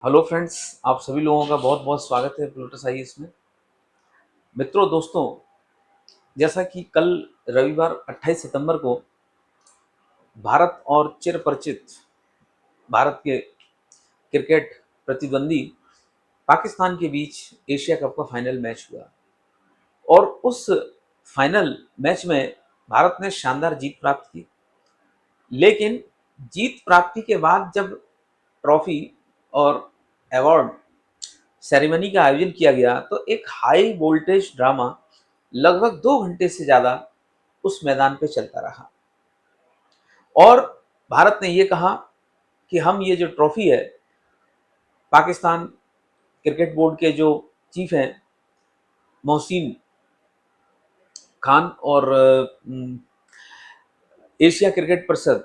Hello friends, आप सभी लोगों का बहुत बहुत स्वागत है प्लूटस आईएएस में। मित्रों, दोस्तों, जैसा कि कल रविवार 28 सितंबर को भारत और चिर परिचित भारत के क्रिकेट प्रतिद्वंदी पाकिस्तान के बीच एशिया कप का फाइनल मैच हुआ और उस फाइनल मैच में भारत ने शानदार जीत प्राप्त की। लेकिन जीत प्राप्ति के बाद जब ट्रॉफी और अवार्ड सेरेमनी का आयोजन किया गया तो एक हाई वोल्टेज ड्रामा लगभग 2 घंटे से ज्यादा उस मैदान पे चलता रहा और भारत ने ये कहा कि हम ये जो ट्रॉफी है, पाकिस्तान क्रिकेट बोर्ड के जो चीफ हैं मोहसिन खान और एशिया क्रिकेट परिषद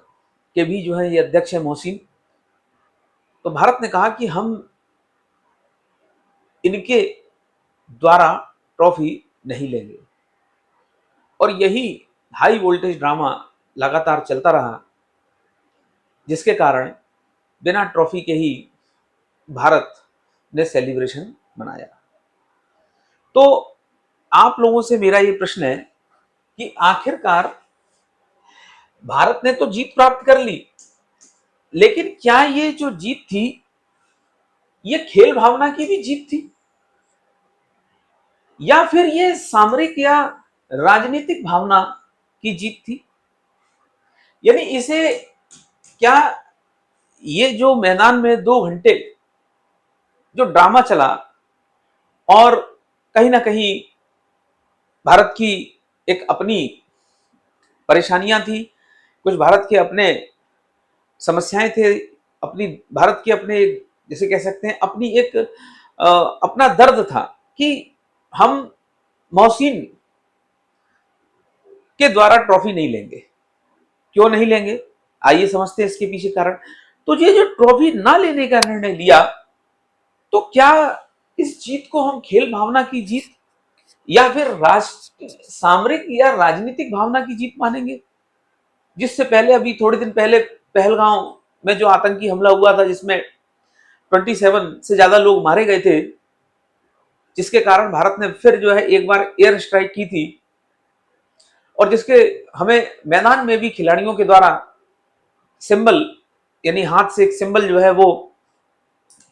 के भी जो है ये अध्यक्ष है मोहसिन, तो भारत ने कहा कि हम इनके द्वारा ट्रॉफी नहीं लेंगे। और यही हाई वोल्टेज ड्रामा लगातार चलता रहा, जिसके कारण बिना ट्रॉफी के ही भारत ने सेलिब्रेशन मनाया। तो आप लोगों से मेरा ये प्रश्न है कि आखिरकार भारत ने तो जीत प्राप्त कर ली, लेकिन क्या ये जो जीत थी ये खेल भावना की भी जीत थी या फिर ये सामरिक या राजनीतिक भावना की जीत थी? यानी इसे क्या ये जो मैदान में 2 घंटे जो ड्रामा चला और कहीं ना कहीं भारत की एक अपनी परेशानियां थी, कुछ भारत के अपने समस्याएं थे, अपनी भारत के अपने जैसे कह सकते हैं अपनी एक अपना दर्द था कि हम मोहसिन के द्वारा ट्रॉफी नहीं लेंगे। क्यों नहीं लेंगे, आइए समझते हैं इसके पीछे कारण। तो ये जो ट्रॉफी ना लेने का निर्णय लिया, तो क्या इस जीत को हम खेल भावना की जीत या फिर राष्ट्र सामरिक या राजनीतिक भावना की जीत मानेंगे? जिससे पहले अभी थोड़े दिन पहले पहलगांव में जो आतंकी हमला हुआ था, जिसमें 27 से ज्यादा लोग मारे गए थे, जिसके कारण भारत ने फिर जो है एक बार एयर स्ट्राइक की थी और जिसके हमें मैदान में भी खिलाड़ियों के द्वारा सिंबल यानी हाथ से एक सिंबल जो है वो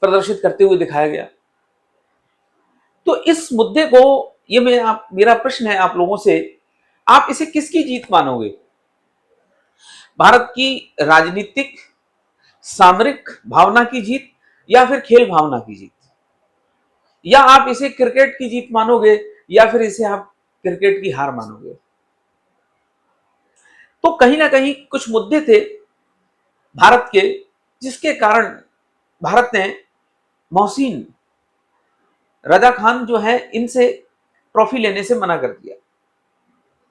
प्रदर्शित करते हुए दिखाया गया। तो इस मुद्दे को ये मेरा प्रश्न है आप लोगों से, आप इसे किसकी जीत मानोगे? भारत की राजनीतिक सामरिक भावना की जीत या फिर खेल भावना की जीत? या आप इसे क्रिकेट की जीत मानोगे या फिर इसे आप क्रिकेट की हार मानोगे? तो कहीं ना कहीं कुछ मुद्दे थे भारत के, जिसके कारण भारत ने मोहसिन रजा खान जो है इनसे ट्रॉफी लेने से मना कर दिया,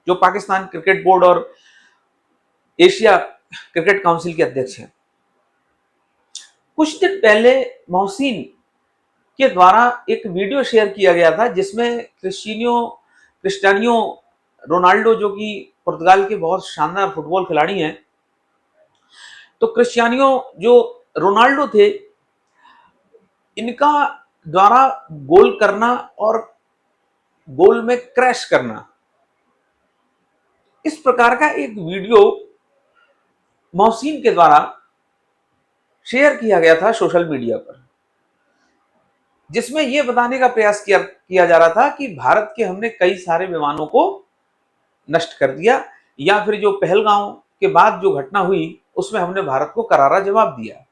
जो पाकिस्तान क्रिकेट बोर्ड और एशिया क्रिकेट काउंसिल के अध्यक्ष हैं। कुछ दिन पहले मोहसिन के द्वारा एक वीडियो शेयर किया गया था जिसमें क्रिस्टियानो रोनाल्डो, जो कि पुर्तगाल के बहुत शानदार फुटबॉल खिलाड़ी हैं, तो क्रिस्टियानो जो रोनाल्डो थे, इनका द्वारा गोल करना और गोल में क्रैश करना, इस प्रकार का एक वीडियो मोहसिन के द्वारा शेयर किया गया था सोशल मीडिया पर, जिसमें यह बताने का प्रयास किया जा रहा था कि भारत के हमने कई सारे विमानों को नष्ट कर दिया, या फिर जो पहलगांव के बाद जो घटना हुई उसमें हमने भारत को करारा जवाब दिया।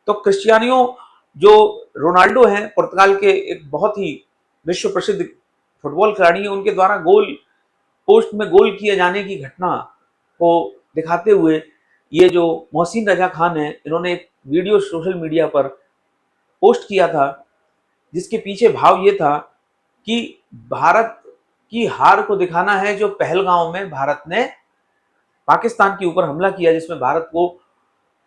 तो क्रिस्टियानो जो रोनाल्डो हैं, पुर्तगाल के एक बहुत ही विश्व प्रसिद्ध फुटबॉल खिलाड़ी हैं, उनके द्वारा गोल पोस्ट में गोल किए जाने की घटना को दिखाते हुए ये जो मोहसिन रजा खान है, इन्होंने एक वीडियो सोशल मीडिया पर पोस्ट किया था, जिसके पीछे भाव ये था कि भारत की हार को दिखाना है, जो पहलगांव में भारत ने पाकिस्तान के ऊपर हमला किया, जिसमें भारत को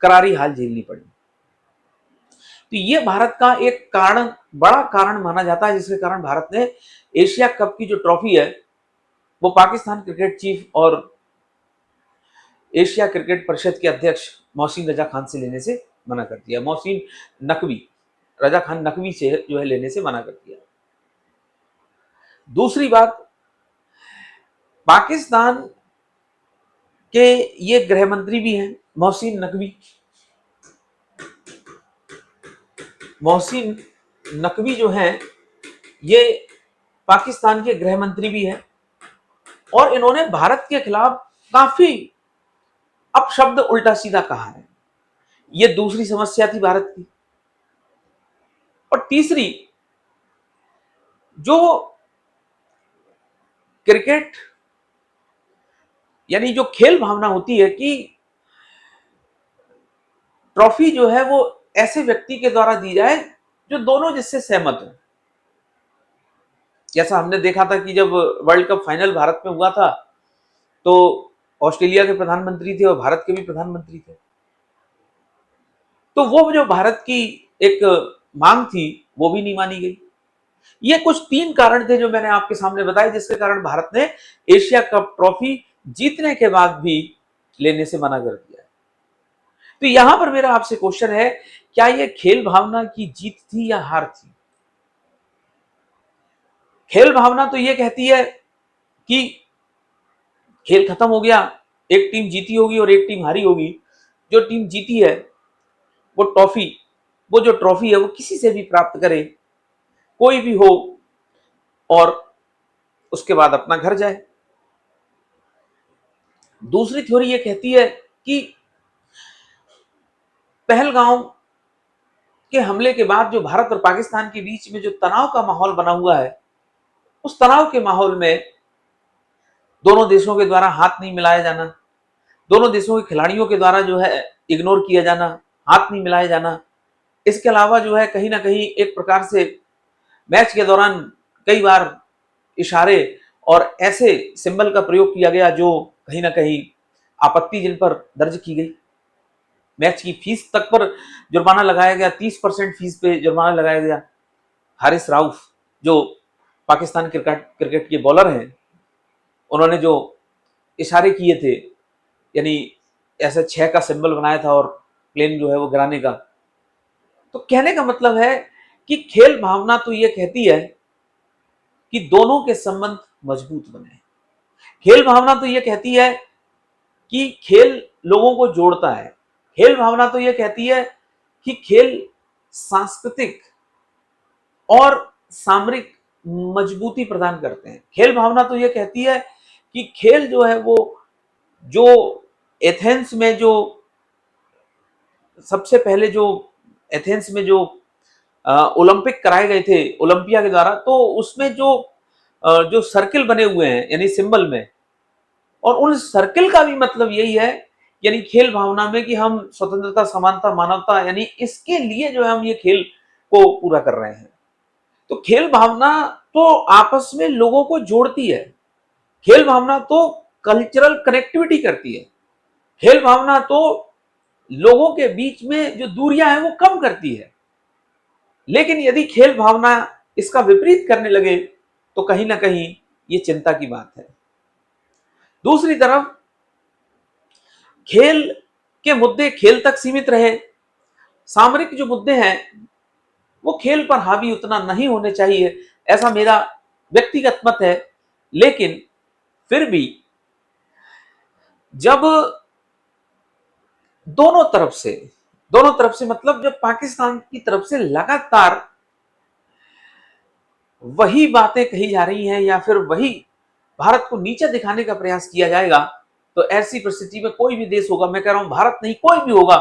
करारी हार झेलनी पड़ी। तो ये भारत का एक कारण, बड़ा कारण माना जाता है, जिसके कारण भारत ने एशिया कप की जो ट्रॉफी है वो पाकिस्तान क्रिकेट चीफ और एशिया क्रिकेट परिषद के अध्यक्ष मोहसिन रजा खान से लेने से मना कर दिया। मोहसिन नकवी, रजा खान नकवी से जो है लेने से मना कर दिया। दूसरी बात, पाकिस्तान के ये गृह मंत्री भी हैं मोहसिन नकवी। मोहसिन नकवी जो हैं ये पाकिस्तान के गृह मंत्री भी हैं और इन्होंने भारत के खिलाफ काफी अपशब्द उल्टा सीधा कहा है। ये दूसरी समस्या थी भारत की। और तीसरी, जो क्रिकेट यानी जो खेल भावना होती है कि ट्रॉफी जो है वो ऐसे व्यक्ति के द्वारा दी जाए जो दोनों जिससे सहमत हो। जैसा हमने देखा था कि जब वर्ल्ड कप फाइनल भारत में हुआ था तो ऑस्ट्रेलिया के प्रधानमंत्री थे और भारत के भी प्रधानमंत्री थे, तो वो जो भारत की एक मांग थी वो भी नहीं मानी गई। ये कुछ 3 कारण थे जो मैंने आपके सामने बताए जिसके कारण भारत ने एशिया कप ट्रॉफी जीतने के बाद भी लेने से मना कर दिया। तो यहां पर मेरा आपसे क्वेश्चन है, क्या ये खेल भावना की जीत थी या हार थी? खेल भावना तो ये कहती है कि खेल खत्म हो गया, एक टीम जीती होगी और एक टीम हारी होगी। जो टीम जीती है वो जो ट्रॉफी है वो किसी से भी प्राप्त करे, कोई भी हो, और उसके बाद अपना घर जाए। दूसरी थ्योरी ये कहती है कि पहलगांव के हमले के बाद जो भारत और पाकिस्तान के बीच में जो तनाव का माहौल बना हुआ है, उस तनाव के माहौल में दोनों देशों के द्वारा हाथ नहीं मिलाया जाना, दोनों देशों के खिलाड़ियों के द्वारा जो है इग्नोर किया जाना, हाथ नहीं मिलाया जाना, इसके अलावा जो है कहीं ना कहीं एक प्रकार से मैच के दौरान कई बार इशारे और ऐसे सिंबल का प्रयोग किया गया जो कहीं ना कहीं आपत्ति जिन पर दर्ज की गई। मैच की फीस तक पर जुर्माना लगाया गया, 30% फीस पे जुर्माना लगाया गया। हारिस राउफ जो पाकिस्तान क्रिकेट के बॉलर हैं, उन्होंने जो इशारे किए थे, यानी ऐसे 6 का सिंबल बनाया था और प्लेन जो है वो गिराने का। तो कहने का मतलब है कि खेल भावना तो ये कहती है कि दोनों के संबंध मजबूत बने। खेल भावना तो ये कहती है कि खेल लोगों को जोड़ता है। खेल भावना तो ये कहती है कि खेल सांस्कृतिक और सामरिक मजबूती प्रदान करते हैं। खेल भावना तो ये कहती है कि खेल जो है वो जो एथेंस में जो सबसे पहले जो एथेंस में जो ओलंपिक कराए गए थे ओलंपिया के द्वारा, तो उसमें जो सर्किल बने हुए हैं यानी सिंबल में, और उन सर्किल का भी मतलब यही है यानी खेल भावना में कि हम स्वतंत्रता, समानता, मानवता यानी इसके लिए जो है हम ये खेल को पूरा कर रहे हैं। तो खेल भावना तो आपस में लोगों को जोड़ती है। खेल भावना तो कल्चरल कनेक्टिविटी करती है। खेल भावना तो लोगों के बीच में जो दूरियां हैं वो कम करती है। लेकिन यदि खेल भावना इसका विपरीत करने लगे तो कहीं ना कहीं ये चिंता की बात है। दूसरी तरफ खेल के मुद्दे खेल तक सीमित रहे, सामरिक जो मुद्दे हैं वो खेल पर हावी उतना नहीं होने चाहिए, ऐसा मेरा व्यक्तिगत मत है। लेकिन फिर भी जब दोनों तरफ से मतलब जब पाकिस्तान की तरफ से लगातार वही बातें कही जा रही हैं या फिर वही भारत को नीचे दिखाने का प्रयास किया जाएगा, तो ऐसी परिस्थिति में कोई भी देश होगा, मैं कह रहा हूं भारत नहीं कोई भी होगा,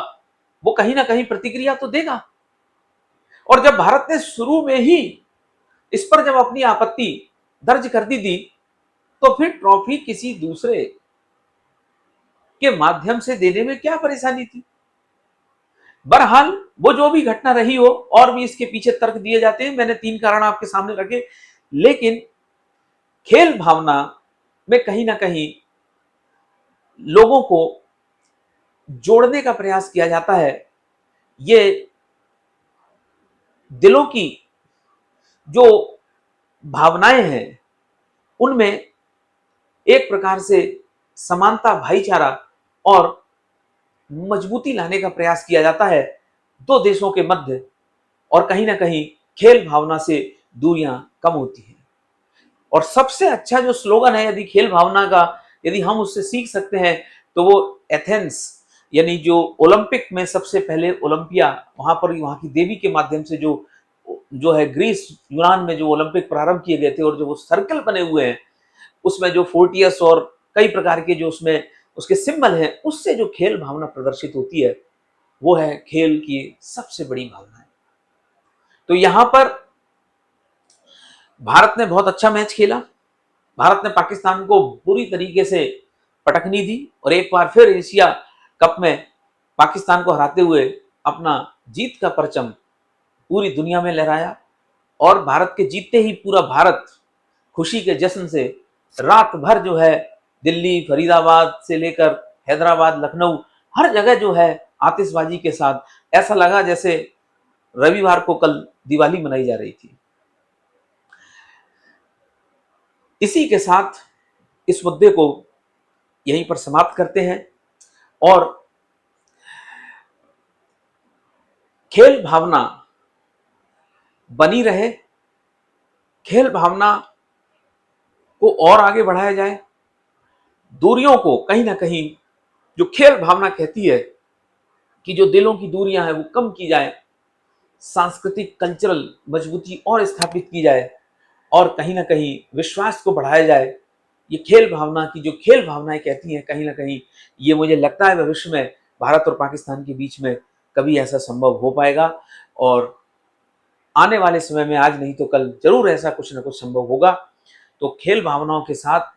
वो कहीं ना कहीं प्रतिक्रिया तो देगा। और जब भारत ने शुरू में ही इस पर जब अपनी आपत्ति दर्ज कर दी थी, तो फिर ट्रॉफी किसी दूसरे के माध्यम से देने में क्या परेशानी थी? बहरहाल वो जो भी घटना रही हो, और भी इसके पीछे तर्क दिए जाते हैं, मैंने 3 कारण आपके सामने रखे। लेकिन खेल भावना में कहीं ना कहीं लोगों को जोड़ने का प्रयास किया जाता है। ये दिलों की जो भावनाएं हैं उनमें एक प्रकार से समानता, भाईचारा और मजबूती लाने का प्रयास किया जाता है दो देशों के मध्य और कहीं ना कहीं खेल भावना से दूरियां कम होती हैं। और सबसे अच्छा जो स्लोगन है यदि खेल भावना का, यदि हम उससे सीख सकते हैं, तो वो एथेंस यानी जो ओलंपिक में सबसे पहले ओलंपिया, वहां पर वहां की देवी के माध्यम से जो जो है ग्रीस यूनान में जो ओलंपिक प्रारंभ किए गए थे, और जो वो सर्कल बने हुए हैं उसमें जो फोर्टियस और कई प्रकार के जो उसमें उसके सिंबल हैं, उससे जो खेल भावना प्रदर्शित होती है वो है खेल की सबसे बड़ी भावना है। तो यहां पर भारत ने बहुत अच्छा मैच खेला। भारत ने पाकिस्तान को बुरी तरीके से पटकनी दी और एक बार फिर एशिया कप में पाकिस्तान को हराते हुए अपना जीत का परचम पूरी दुनिया में लहराया। और भारत के जीतते ही पूरा भारत खुशी के जश्न से रात भर जो है दिल्ली, फरीदाबाद से लेकर हैदराबाद, लखनऊ, हर जगह जो है आतिशबाजी के साथ ऐसा लगा जैसे रविवार को कल दिवाली मनाई जा रही थी। इसी के साथ इस मुद्दे को यहीं पर समाप्त करते हैं और खेल भावना बनी रहे, खेल भावना को और आगे बढ़ाया जाए, दूरियों को कहीं ना कहीं, जो खेल भावना कहती है कि जो दिलों की दूरियां हैं वो कम की जाए, सांस्कृतिक कल्चरल मजबूती और स्थापित की जाए और कहीं ना कहीं विश्वास को बढ़ाया जाए। ये खेल भावना की जो खेल भावनाएं कहती हैं, कहीं ना कहीं ये मुझे लगता है भविष्य में भारत और पाकिस्तान के बीच में कभी ऐसा संभव हो पाएगा और आने वाले समय में आज नहीं तो कल जरूर ऐसा कुछ ना कुछ संभव होगा। तो खेल भावनाओं के साथ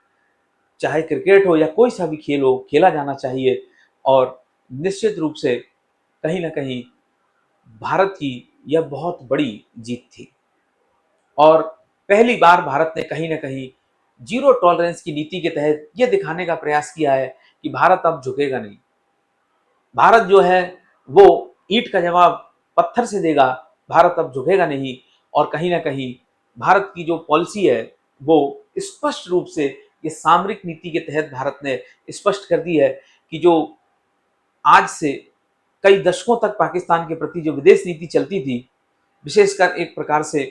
चाहे क्रिकेट हो या कोई सा भी खेल हो, खेला जाना चाहिए और निश्चित रूप से कहीं ना कहीं भारत की यह बहुत बड़ी जीत थी और पहली बार भारत ने कहीं ना कहीं जीरो टॉलरेंस की नीति के तहत यह दिखाने का प्रयास किया है कि भारत अब झुकेगा नहीं। भारत जो है वो ईंट का जवाब पत्थर से देगा, भारत अब झुकेगा नहीं। और कहीं ना कहीं भारत की जो पॉलिसी है वो स्पष्ट रूप से ये सामरिक नीति के तहत भारत ने स्पष्ट कर दी है कि जो आज से कई दशकों तक पाकिस्तान के प्रति जो विदेश नीति चलती थी, विशेषकर एक प्रकार से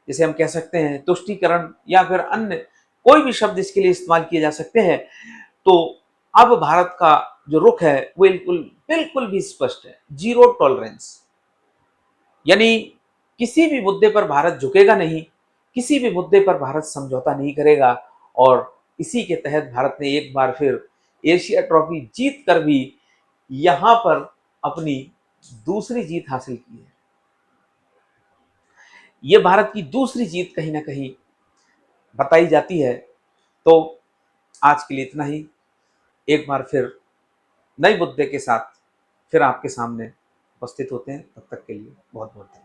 जिसे हम कह सकते हैं तुष्टीकरण या फिर अन्य कोई भी शब्द इसके लिए इस्तेमाल किए जा सकते हैं, तो अब भारत का जो रुख है वो बिल्कुल बिल्कुल भी स्पष्ट है, जीरो टॉलरेंस। यानी किसी भी मुद्दे पर भारत झुकेगा नहीं, किसी भी मुद्दे पर भारत समझौता नहीं करेगा। और इसी के तहत भारत ने एक बार फिर एशिया ट्रॉफी जीत कर भी यहां पर अपनी दूसरी जीत हासिल की है। ये भारत की दूसरी जीत कहीं ना कहीं बताई जाती है। तो आज के लिए इतना ही। एक बार फिर नए मुद्दे के साथ फिर आपके सामने उपस्थित होते हैं। तब तक के लिए बहुत बहुत धन्यवाद।